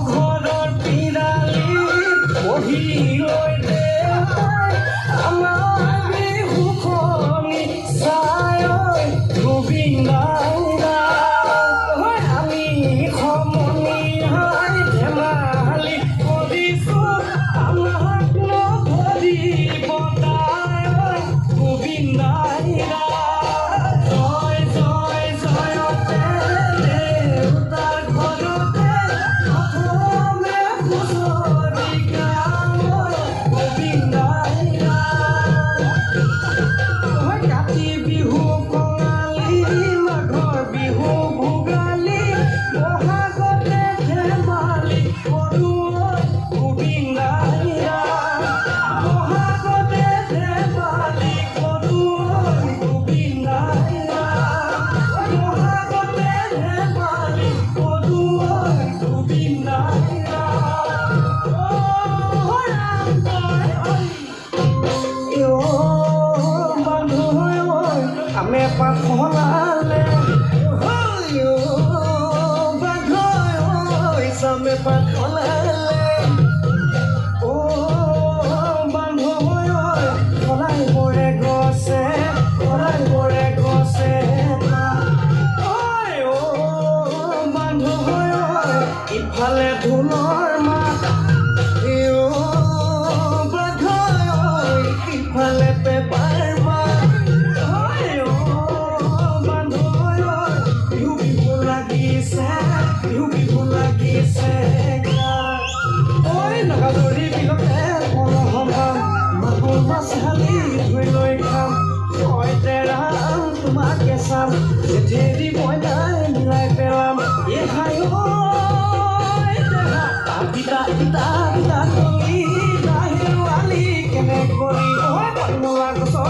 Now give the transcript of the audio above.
ঘৰৰ পিৰালিত বহি লৈ দেউতাই আমাৰ বিহুখনি চাই গোবিন্দাই আমি সমনি হৈ ধেমালি কৰিছোঁ আমাক নধৰিব তাই গোবিন্দাই জয় জয় জয়তে দেউতাৰ ঘৰতে প্ৰথমে হুঁচৰি গাওঁ গোবিন্দাই কাতি বিহু কঙালী মাঘৰ বিহু ভোগালী বহাগতে ধেমালি কৰোঁ গোবিন্দাই বহাগতে ধেমালি কৰোঁ গোবিন্দাই বহাগতে ধেমালি কৰোঁ গোবিন্দাই আমি পাঠলালে বান্ধৈ পাঠলালে ও বান্ধৈ কলাই বৰে গছে ঐ ও বান্ধৈ ইফালে ঢোলৰ মাত বান্ধৈ ইফালে পেপাৰ মাত বিহু লাগিছে ঐ নগাজৰি বিলতে মাগুৰ মাছ হালি ধুই লৈ খাম ৰাম তোমাকে চাম জেঠেৰি মইনাই মিলাই পেলাম পিতা পিতা পিতা কলি কেনে কৰি